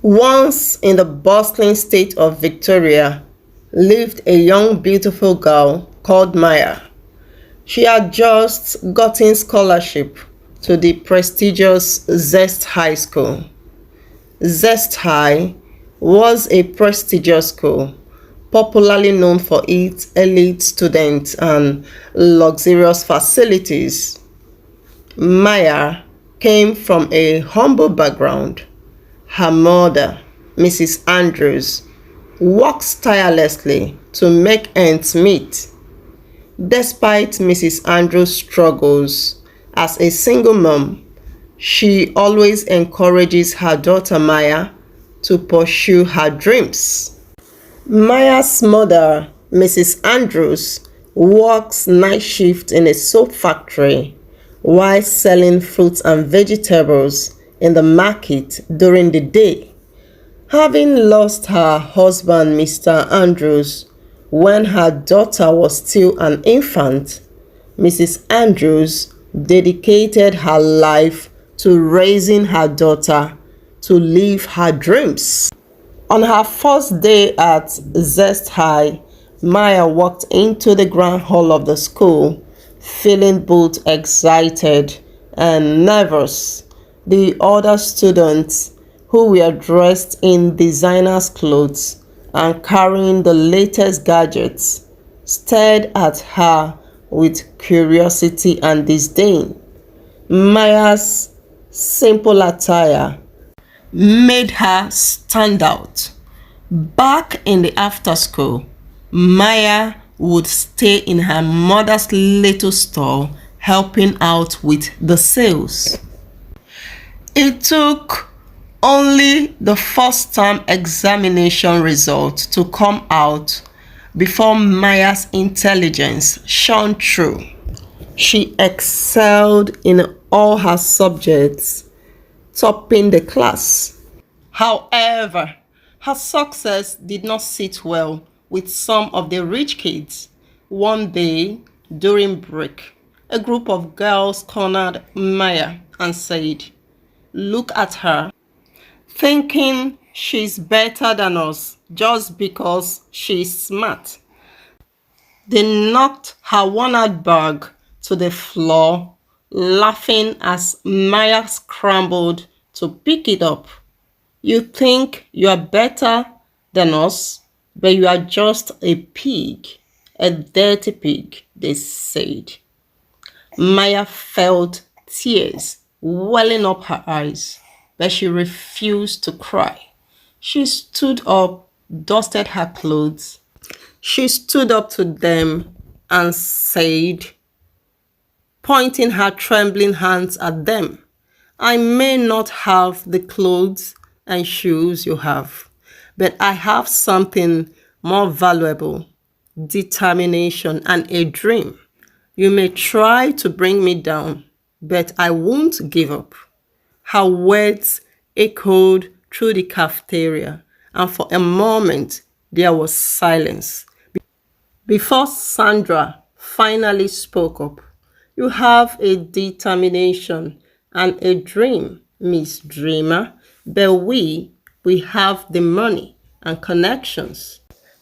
Once in the bustling state of Victoria lived a young beautiful girl called Maya. She had just gotten scholarship to the prestigious Zest High School. Zest High was a prestigious school, popularly known for its elite students and luxurious facilities. Maya came from a humble background. Her mother, Mrs. Andrews, works tirelessly to make ends meet. Despite Mrs. Andrews' struggles as a single mom, she always encourages her daughter Maya to pursue her dreams. Maya's mother, Mrs. Andrews, works night shift in a soap factory while selling fruits and vegetables in the market during the day. Having lost her husband, Mr. Andrews, when her daughter was still an infant, Mrs. Andrews dedicated her life to raising her daughter to live her dreams. On her first day at Zest High, Maya walked into the grand hall of the school, feeling both excited and nervous. The other students, who were dressed in designers' clothes and carrying the latest gadgets, stared at her with curiosity and disdain. Maya's simple attire made her stand out. Back in the after school, Maya would stay in her mother's little store helping out with the sales. It took only the first term examination result to come out before Maya's intelligence shone through. She excelled in all her subjects, topping the class. However, her success did not sit well with some of the rich kids. One day, during break, a group of girls cornered Maya and said, "Look at her, thinking she's better than us just because she's smart." They knocked her one-eyed bag to the floor, laughing as Maya scrambled to pick it up. "You think you are better than us, but you are just a pig, a dirty pig," they said. Maya felt tears welling up her eyes, but she refused to cry. She stood up, dusted her clothes. She stood up to them and said, pointing her trembling hands at them, "I may not have the clothes and shoes you have, but I have something more valuable, determination and a dream. You may try to bring me down, but I won't give up." Her words echoed through the cafeteria, and for a moment there was silence before Sandra finally spoke up. "You have a determination and a dream, Miss Dreamer, but we have the money and connections.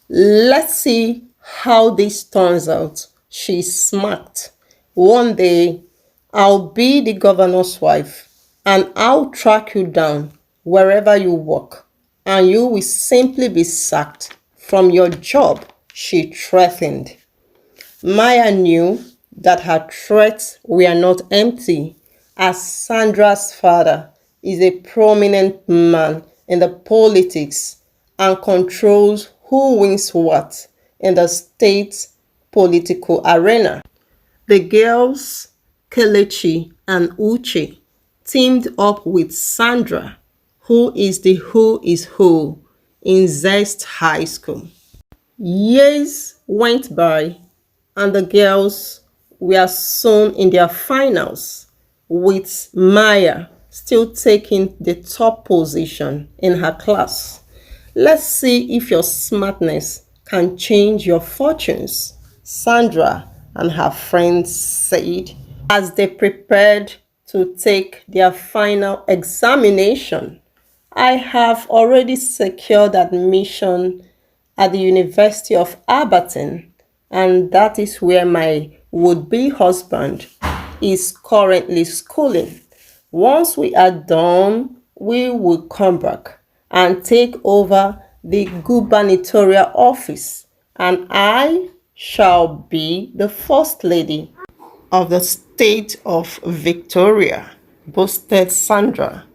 Let's see how this turns out," she smirked. "One day, I'll be the governor's wife and I'll track you down wherever you work, and you will simply be sacked from your job," she threatened. Maya knew that her threats were not empty, as Sandra's father is a prominent man in the politics and controls who wins what in the state's political arena. The girls, Kelechi and Uche, teamed up with Sandra, who is who in Zest High School. Years went by and the girls were soon in their finals, with Maya still taking the top position in her class. "Let's see if your smartness can change your fortunes," Sandra and her friends said as they prepared to take their final examination. I have already secured admission at the University of Aberdeen, and that is where my would-be husband is currently schooling. Once we are done, we will come back and take over the gubernatorial office, and I shall be the first lady of the state of Victoria, boasted Sandra.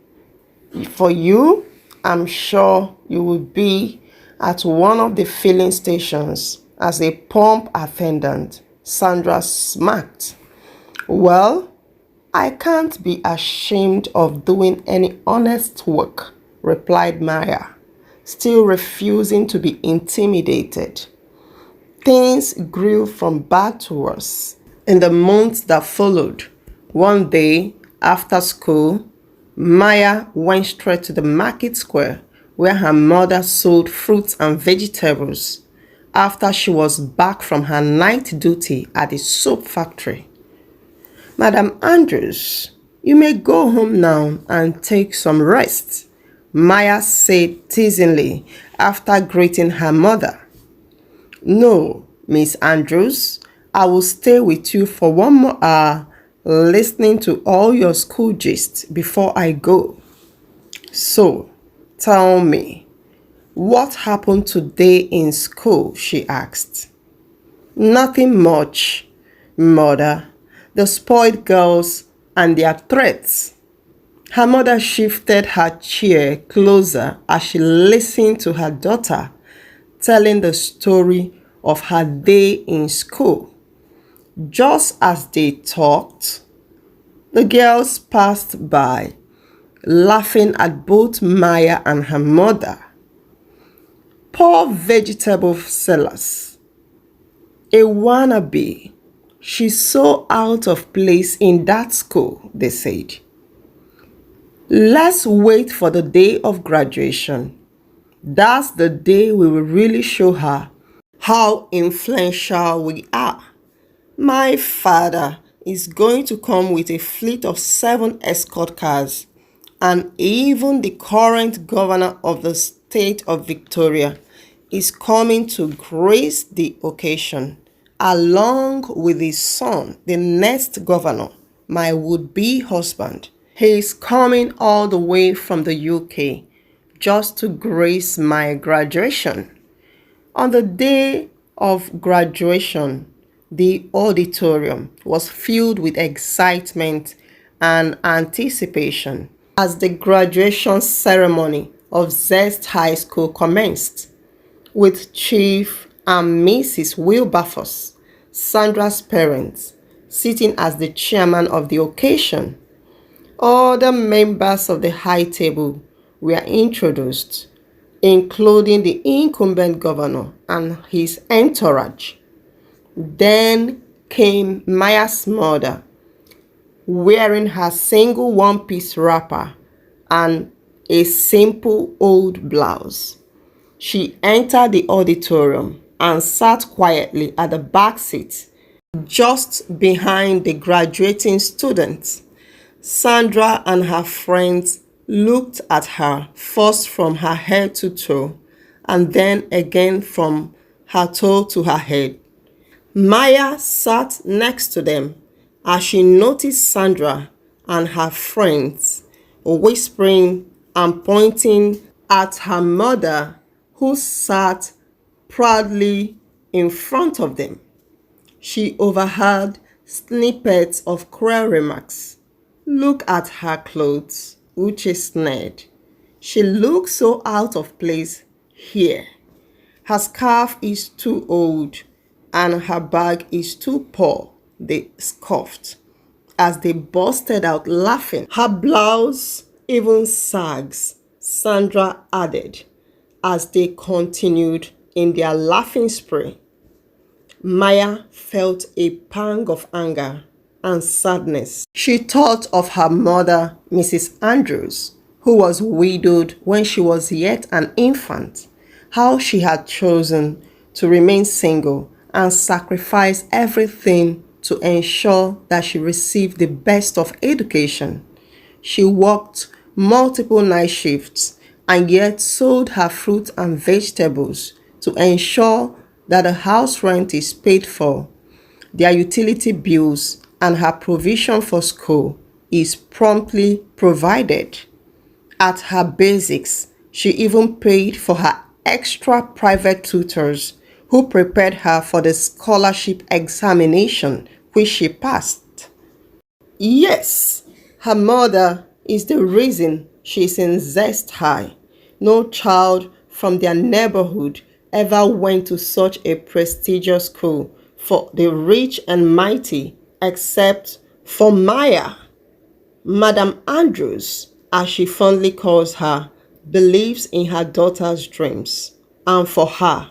For you, I'm sure you will be at one of the filling stations as a pump attendant. Sandra smirked. Well, I can't be ashamed of doing any honest work, replied Maya, still refusing to be intimidated. Things grew from bad to worse. In the months that followed, one day after school, Maya went straight to the market square where her mother sold fruits and vegetables after she was back from her night duty at the soap factory. Madam Andrews, you may go home now and take some rest, Maya said teasingly after greeting her mother. No, Miss Andrews, I will stay with you for 1 more hour listening to all your school gist before I go. So, tell me, what happened today in school? She asked. Nothing much, mother. The spoiled girls and their threats. Her mother shifted her chair closer as she listened to her daughter telling the story of her day in school. Just as they talked, the girls passed by, laughing at both Maya and her mother. Poor vegetable sellers. A wannabe. She's so out of place in that school, they said. Let's wait for the day of graduation. That's the day we will really show her how influential we are. My father is going to come with a fleet of 7 escort cars, and even the current governor of the state of Victoria is coming to grace the occasion, along with his son, the next governor, my would-be husband. He is coming all the way from the UK just to grace my graduation. On the day of graduation, the auditorium was filled with excitement and anticipation as the graduation ceremony of Zest High School commenced, with Chief and Mrs. Wilberforce, Sandra's parents, sitting as the chairman of the occasion. Other members of the high table were introduced, including the incumbent governor and his entourage. Then came Maya's mother, wearing her single one-piece wrapper and a simple old blouse. She entered the auditorium and sat quietly at the back seat, just behind the graduating students. Sandra and her friends looked at her first from her head to toe, and then again from her toe to her head. Maya sat next to them as she noticed Sandra and her friends whispering and pointing at her mother, who sat proudly in front of them. She overheard snippets of cruel remarks. Look at her clothes, Uche sneered. She looks so out of place here. Her scarf is too old and her bag is too poor, they scoffed as they busted out laughing. Her blouse even sags, Sandra added as they continued in their laughing spree. Maya felt a pang of anger and sadness. She thought of her mother, Mrs. Andrews, who was widowed when she was yet an infant, how she had chosen to remain single and sacrifice everything to ensure that she received the best of education. She worked multiple night shifts and yet sold her fruit and vegetables to ensure that the house rent is paid for, their utility bills, and her provision for school is promptly provided. At her basics, she even paid for her extra private tutors who prepared her for the scholarship examination which she passed. Yes, her mother is the reason she's in Zest High. No child from their neighborhood ever went to such a prestigious school for the rich and mighty except for Maya. Madam Andrews, as she fondly calls her, believes in her daughter's dreams. And for her,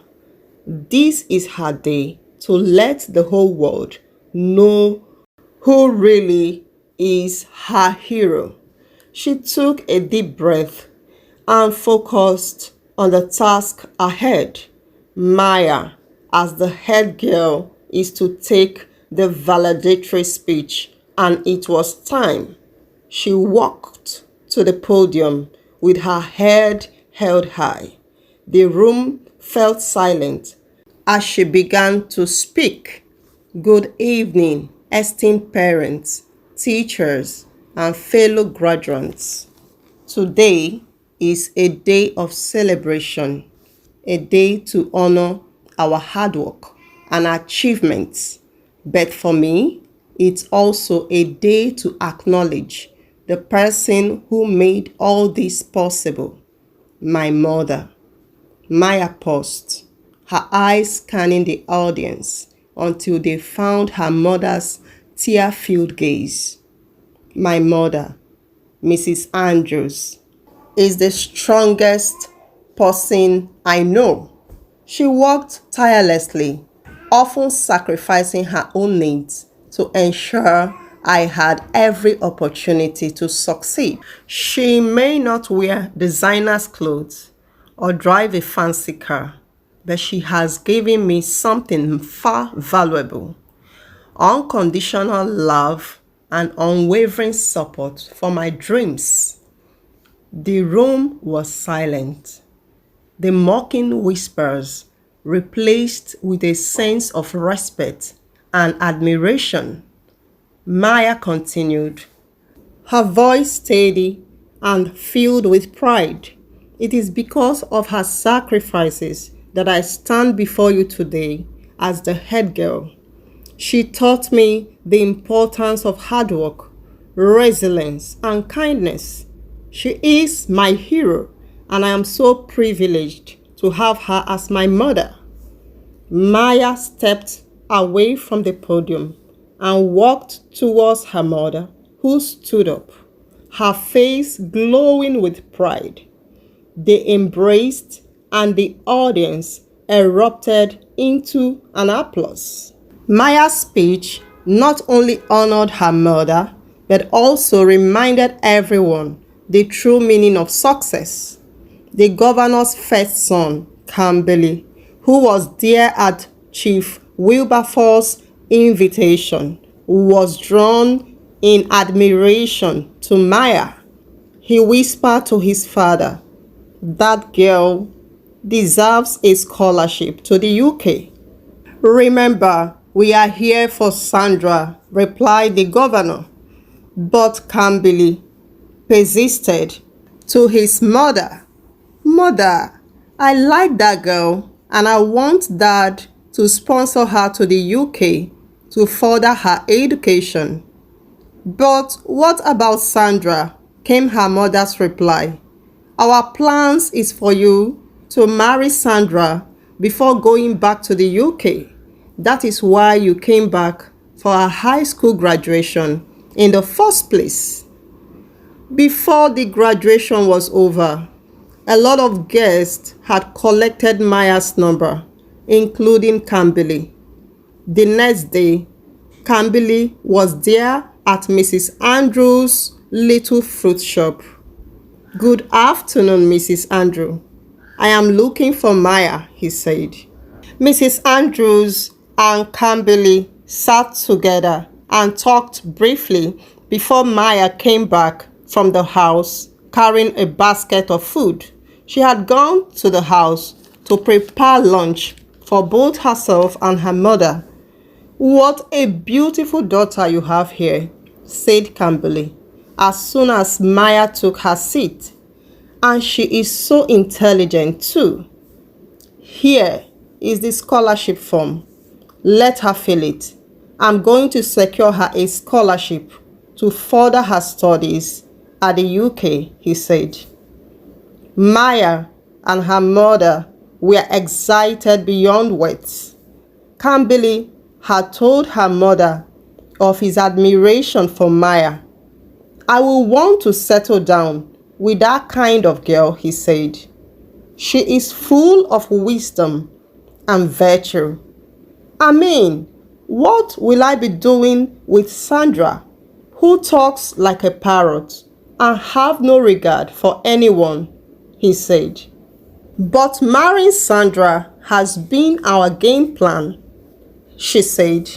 this is her day to let the whole world know who really is her hero. She took a deep breath and focused on the task ahead. Maya, as the head girl, is to take the valedictory speech, and it was time. She walked to the podium with her head held high. The room felt silent as she began to speak. Good evening, esteemed parents, teachers, and fellow graduates. Today is a day of celebration, a day to honor our hard work and achievements. But for me, it's also a day to acknowledge the person who made all this possible, my mother. Maya paused, her eyes scanning the audience until they found her mother's tear-filled gaze. My mother, Mrs. Andrews, is the strongest person I know. She worked tirelessly, often sacrificing her own needs to ensure I had every opportunity to succeed. She may not wear designer's clothes or drive a fancy car, but she has given me something far valuable: unconditional love and unwavering support for my dreams. The room was silent. The mocking whispers replaced with a sense of respect and admiration. Maya continued, her voice steady and filled with pride. It is because of her sacrifices that I stand before you today as the head girl. She taught me the importance of hard work, resilience, and kindness. She is my hero, and I am so privileged to have her as my mother. Maya stepped away from the podium and walked towards her mother, who stood up, her face glowing with pride. They embraced, and the audience erupted into an applause. Maya's speech not only honored her mother, but also reminded everyone the true meaning of success. The governor's first son, Kambili, who was there at Chief Wilberforce's invitation, was drawn in admiration to Maya. He whispered to his father, "That girl deserves a scholarship to the UK." "Remember, we are here for Sandra," replied the governor. But Kambili persisted to his mother. "Mother, I like that girl and I want Dad to sponsor her to the UK to further her education." "But what about Sandra?" came her mother's reply. "Our plans is for you to marry Sandra before going back to the UK. That is why you came back for her high school graduation in the first place." Before the graduation was over, a lot of guests had collected Maya's number, including Kambili. The next day, Kambili was there at Mrs. Andrews' little fruit shop. "Good afternoon, Mrs. Andrew. I am looking for Maya," he said. Mrs. Andrews and Kambili sat together and talked briefly before Maya came back from the house carrying a basket of food. She had gone to the house to prepare lunch for both herself and her mother. "What a beautiful daughter you have here," said Kambili, as soon as Maya took her seat. "And she is so intelligent too. Here is the scholarship form. Let her fill it. I'm going to secure her a scholarship to further her studies at the UK," he said. Maya and her mother were excited beyond words. Kambili had told her mother of his admiration for Maya. "I will want to settle down with that kind of girl," he said. "She is full of wisdom and virtue. I mean, what will I be doing with Sandra, who talks like a parrot and have no regard for anyone?" he said. "But marrying Sandra has been our game plan," she said.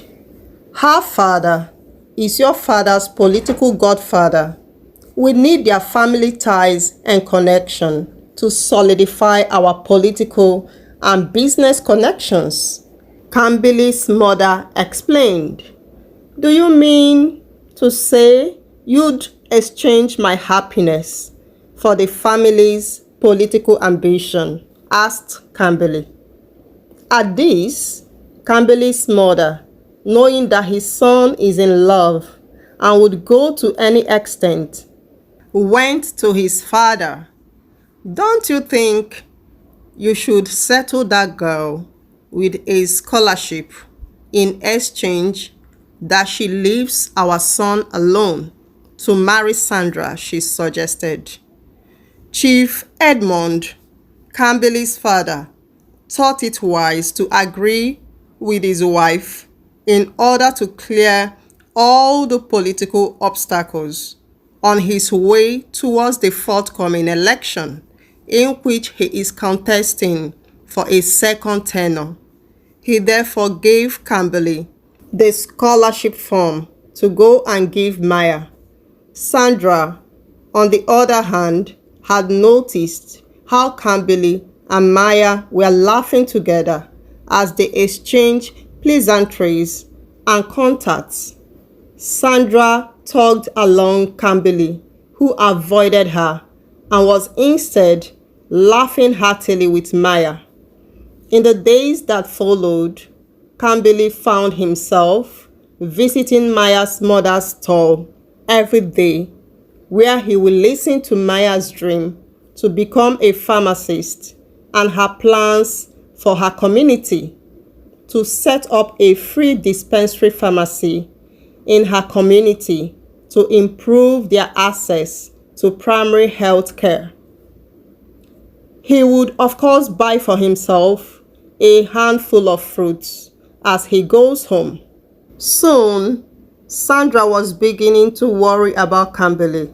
"Her father is your father's political godfather. We need their family ties and connection to solidify our political and business connections," Kambili's mother explained. "Do you mean to say you'd exchange my happiness for the family's political ambition?" asked Kambili. At this, Kambili's mother, knowing that his son is in love and would go to any extent, went to his father. "Don't you think you should settle that girl with a scholarship in exchange that she leaves our son alone to marry Sandra?" she suggested. Chief Edmund, Kambili's father, thought it wise to agree with his wife in order to clear all the political obstacles on his way towards the forthcoming election, in which he is contesting for a second tenure. He therefore gave Kambili the scholarship form to go and give Maya. Sandra, on the other hand, had noticed how Kambili and Maya were laughing together as they exchanged pleasantries and contacts. Sandra tugged along Kambili, who avoided her and was instead laughing heartily with Maya. In the days that followed, Kambili found himself visiting Maya's mother's stall every day, where he would listen to Maya's dream to become a pharmacist and her plans for her community to set up a free dispensary pharmacy in her community to improve their access to primary health care. He would, of course, buy for himself a handful of fruits as he goes home. Soon, Sandra was beginning to worry about Kambili.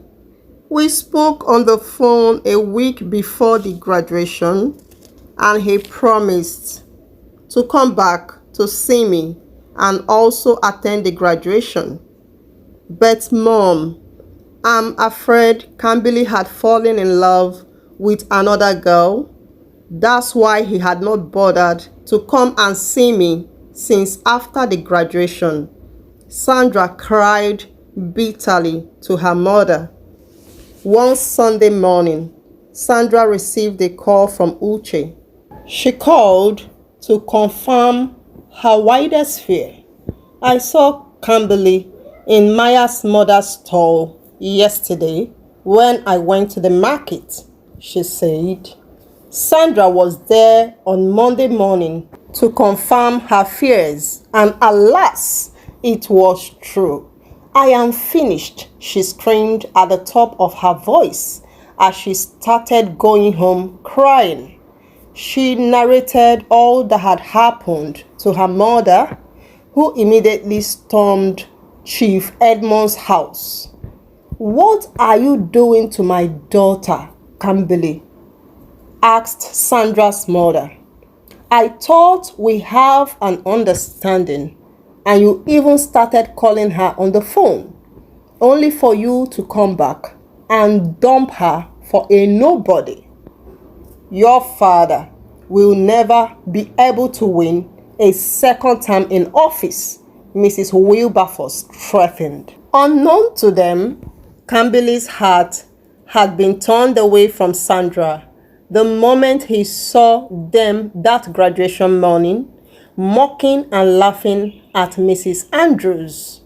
"We spoke on the phone a week before the graduation, and he promised to come back to see me and also attend the graduation. But Mom, I'm afraid Kambili had fallen in love with another girl. That's why he had not bothered to come and see me since after the graduation," Sandra cried bitterly to her mother. One Sunday morning, Sandra received a call from Uche. She called to confirm her widest fear. "I saw Kambili in Maya's mother's stall yesterday when I went to the market," she said. Sandra was there on Monday morning to confirm her fears, and alas, it was true. "I am finished," she screamed at the top of her voice as she started going home crying. She narrated all that had happened to her mother, who immediately stormed Chief Edmund's house. "What are you doing to my daughter, Kambili?" asked Sandra's mother. "I thought we have an understanding, and you even started calling her on the phone, only for you to come back and dump her for a nobody." your father will never be able to win a second term in office, Mrs. Wilberforce threatened. Unknown to them, Kambili's heart had been turned away from Sandra the moment he saw them that graduation morning, mocking and laughing at Mrs. Andrews.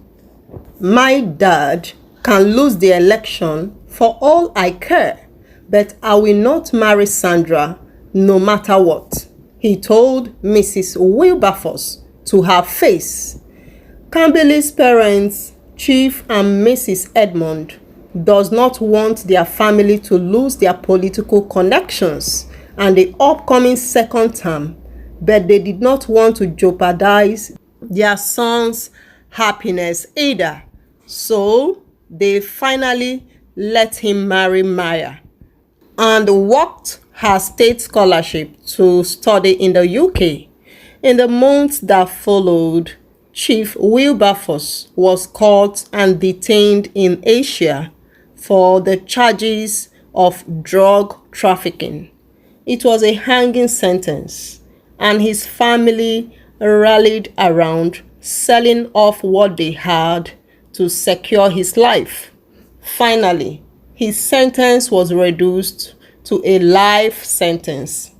My dad can lose the election for all I care, but I will not marry Sandra no matter what, he told Mrs. Wilberforce to her face. Kambili's parents, Chief and Mrs. Edmond, does not want their family to lose their political connections and the upcoming second term, but they did not want to jeopardize their son's happiness either. So they finally let him marry Maya and worked her state scholarship to study in the UK. In the months that followed, Chief Wilberforce was caught and detained in Asia for the charges of drug trafficking. It was a hanging sentence, and his family rallied around selling off what they had to secure his life. Finally, his sentence was reduced to a life sentence.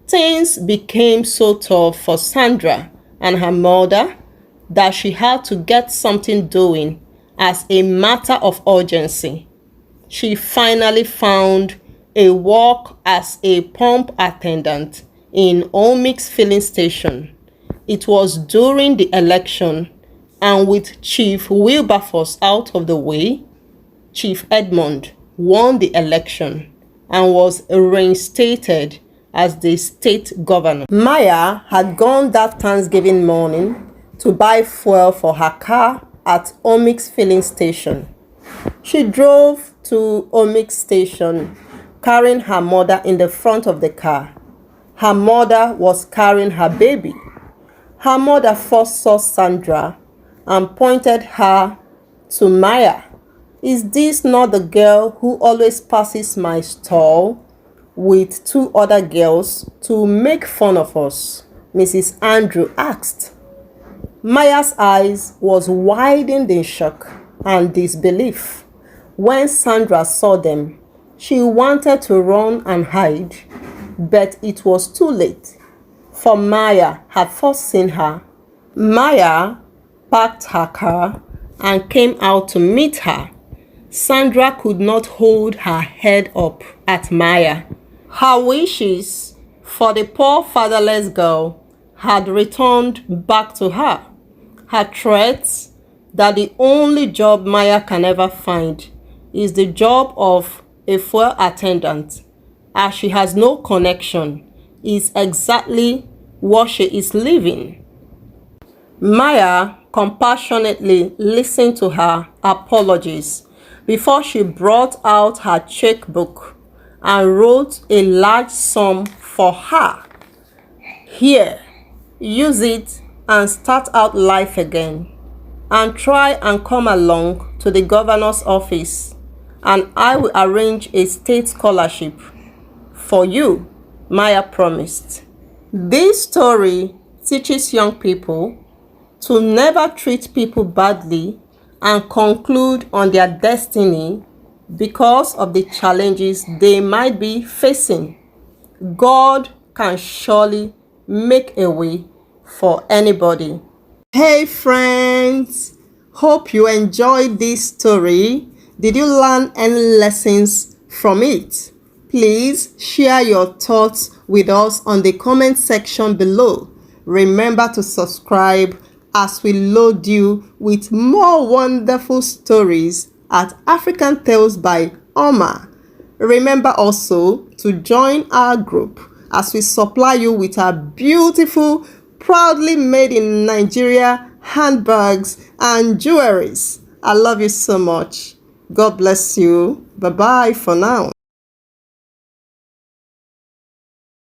Things became so tough for Sandra and her mother that she had to get something doing as a matter of urgency. She finally found a work as a pump attendant in Omix filling station. It was during the election, and with Chief Wilberforce out of the way, Chief Edmond won the election and was reinstated as the state governor. Maya had gone that Thanksgiving morning to buy fuel for her car at Omix filling station. She drove to Omix station carrying her mother in the front of the car. Her mother was carrying her baby. Her mother first saw Sandra and pointed her to Maya. "Is this not the girl who always passes my stall with two other girls to make fun of us?" Mrs. Andrew asked. Maya's eyes was widened in shock and disbelief. When Sandra saw them, she wanted to run and hide, but it was too late, for Maya had first seen her. Maya parked her car and came out to meet her. Sandra could not hold her head up at Maya. Her wishes for the poor fatherless girl had returned back to her. Her threats that the only job Maya can ever find is the job of a fuel attendant, as she has no connection, is exactly what she is living. Maya compassionately listened to her apologies before she brought out her checkbook and wrote a large sum for her. "Here, use it and start out life again, and try and come along to the governor's office, and I will arrange a state scholarship for you," Maya promised. This story teaches young people to never treat people badly and conclude on their destiny because of the challenges they might be facing. God can surely make a way for anybody. Hey friends, hope you enjoyed this story. Did you learn any lessons from it? Please share your thoughts with us on the comment section below. Remember to subscribe as we load you with more wonderful stories at African Tales by Oma. Remember also to join our group as we supply you with our beautiful, proudly made in Nigeria handbags and jewelries. I love you so much. God bless you. Bye-bye for now.